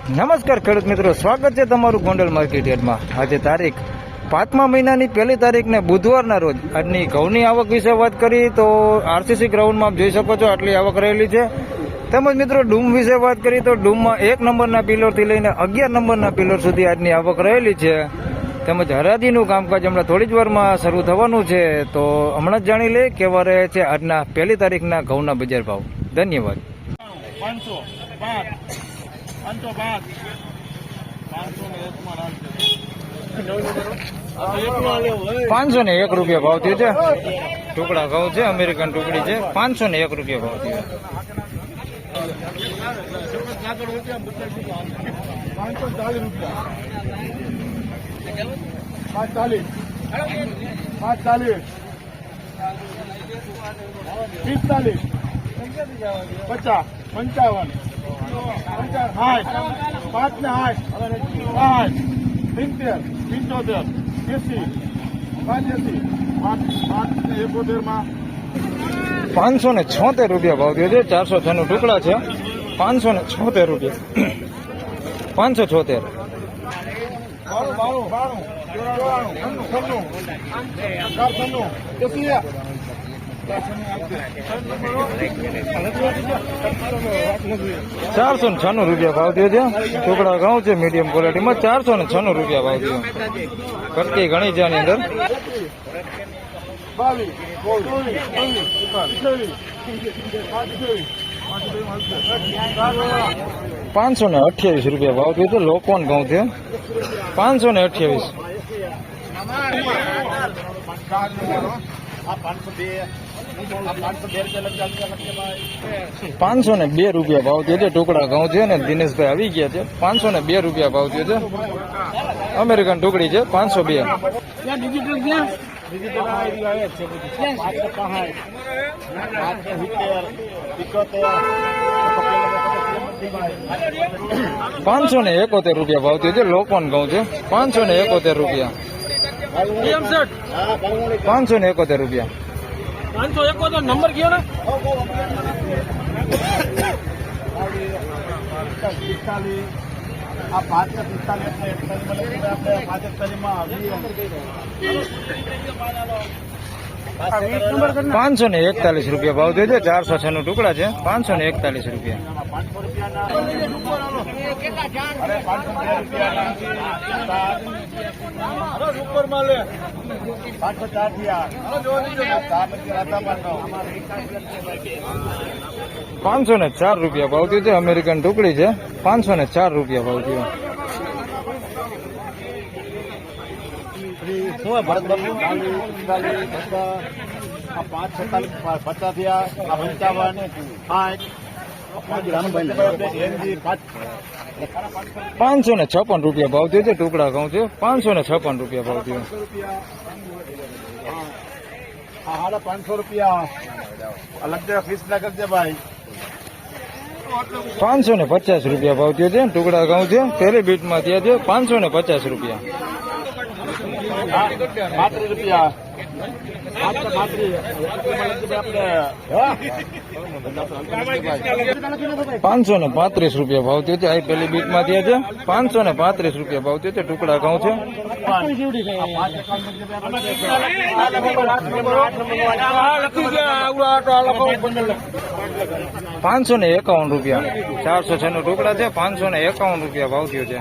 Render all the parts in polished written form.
નમસ્કાર ખેડૂત મિત્રો, સ્વાગત છે તમારું ગોંડલ માર્કેટ યાર્ડમાં। આજે તારીખ 5મા મહિનાની 1લી તારીખને બુધવારના રોજ આજની ઘઉંની આવક વિશે વાત કરી તો આરસીસી ગ્રાઉન્ડમાં આપ જોઈ શકો છો આટલી આવક રહેલી છે। તેમજ મિત્રો ડૂમ વિશે વાત કરી તો ડૂમમાં 1 નંબરના પિલરથી લઈને 11 નંબરના પિલર સુધી આજની આવક રહેલી છે। તેમજ હરાજીનું કામકાજ હમણાં થોડી જ વારમાં શરૂ થવાનું છે, તો હમણાં જ જાણી લે કેવા રહે છે આજના 1લી તારીખના ઘઉંના બજાર ભાવ। ધન્યવાદ। 501 રૂપિયા ભાવ થયો છે। ટુકડા ઘઉં છે, અમેરિકન ટુકડી છે, 501 રૂપિયા ભાવ થયો। 576 રૂપિયા ભાવ થયો છે। 406 ટુકડા છે, 576 રૂપિયા। 576 496 રૂપિયા ભાવ થયો છે। ટુકડા ઘઉં છે મીડિયમ ક્વોલિટીમાં, 496 રૂપિયા ભાવ થયો। કટકી ઘણી છે આની અંદર। 528 રૂપિયા ભાવ થયો છે। લોકવન ઘઉં છે, 528। 502 રૂપિયા ભાવ થયો છે। ટુકડા ઘઉં છે ને દિનેશભાઈ આવી ગયા છે। 502 રૂપિયા ભાવ થયો છે। અમેરિકન ટુકડી છે, 502। 571 રૂપિયા ભાવ થયો છે। લોકવન ઘઉં છે, 571 રૂપિયા। 571 રૂપિયા। 571 નંબર કયો ને? 541 રૂપિયા ભાવ થયો છે। 406 નું ટુકડા છે, 541 રૂપિયા। 504 રૂપિયા ભાવ થયો છે। અમેરિકન ટુકડી છે, 504 રૂપિયા ભાવ થયો। 556 રૂપિયા ભાવ થયો છે। ટુકડા ઘઉં છે, 556 રૂપિયા ભાવ થયો। 500 રૂપિયા અલગ ફીસ ના કરજે ભાઈ। 550 રૂપિયા ભાવ થયો છે। ટુકડા ઘઉં છે, પહેલી બીટમાં થયા છે, 550 રૂપિયા। 35 રૂપિયા। 535 રૂપિયા ભાવ થયો છે। આ પહેલી બીટમાં થયા છે, 535 રૂપિયા ભાવ થયો છે। ટુકડા ઘઉં છે, 551 રૂપિયા। 406 નો ટુકડા છે, 551 રૂપિયા ભાવ થયો છે।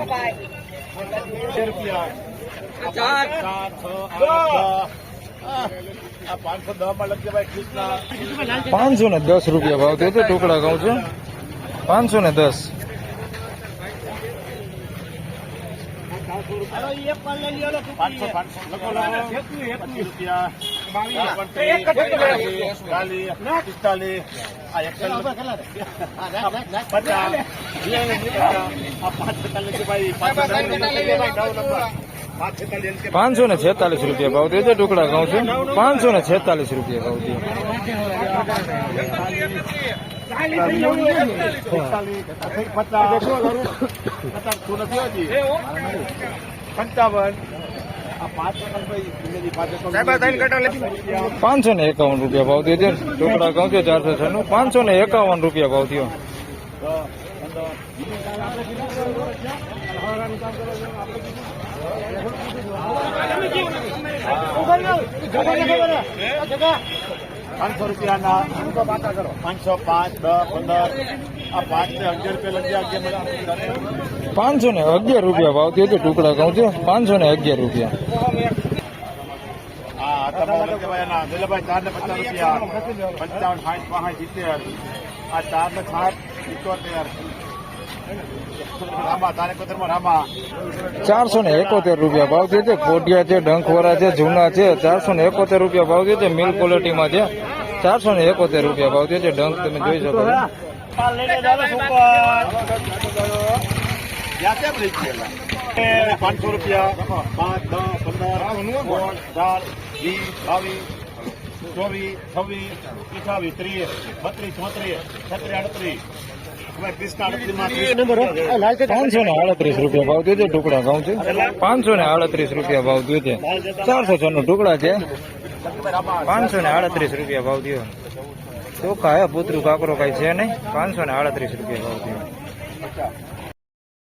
510 રૂપિયા ભાવ થયો છે। ટુકડા ઘઉં છે, 510। 546 રૂપિયા ભાવ થયો છે। ટુકડા ઘઉં છે, 546 રૂપિયા ભાવ થયો। 551 રૂપિયા ભાવ થયો છે। ટુકડા ઘઉં છે 406 નું, 551 રૂપિયા ભાવ થયો। પાંચસો રૂપિયાના 505, 10, 15 આ 5 ને 11 રૂપિયા લગ્યા 511 રૂપિયા ભાવ થયો છે ટુકડા ઘઉં છે 511 રૂપિયા. હા તમારા લગ્યા દિલભાઈ 4 ને 50 રૂપિયા 55, 60, 65, 70 આ 4 ને 60, 77 રામા તારે કોતરમાં રામા 471 રૂપિયા ભાવ થયો છે. કોટિયા છે, ડંખવરા છે, જૂના છે. 471 રૂપિયા ભાવ થયો છે. મિલ ક્વોલિટીમાં છે. 471 રૂપિયા ભાવ થયો છે. ડંખ તમે જોઈ શકો છો. 500 રૂપિયા 5, 10, 15, 16, 17, 20, 22, 23, 28, 30, 538 રૂપિયા ભાવ થયો છે. ટુકડા ઘઉં છે 538 રૂપિયા ભાવ થયો છે. 406 ટુકડા છે. 538 રૂપિયા ભાવ થયો. ચોખા હે, પુતરું કાકરો કઈ છે નહીં. 538 રૂપિયા ભાવ થયો.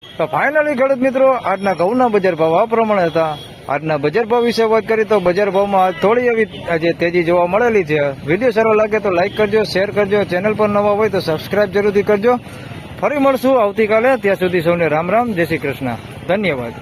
તો ફાઇનલી ખેડૂત મિત્રો આજના ઘઉંના બજાર ભાવ આ પ્રમાણે હતા. આજના બજાર ભાવ વિશે વાત કરી તો બજાર ભાવમાં થોડી એવી આજે તેજી જોવા મળેલી છે. વિડીયો સારો લાગે તો લાઈક કરજો, શેર કરજો. ચેનલ પર નવા હોય તો સબસ્ક્રાઇબ જરૂરથી કરજો. ફરી મળશું આવતીકાલે. ત્યાં સુધી સૌને રામ રામ, જય શ્રી કૃષ્ણ, ધન્યવાદ.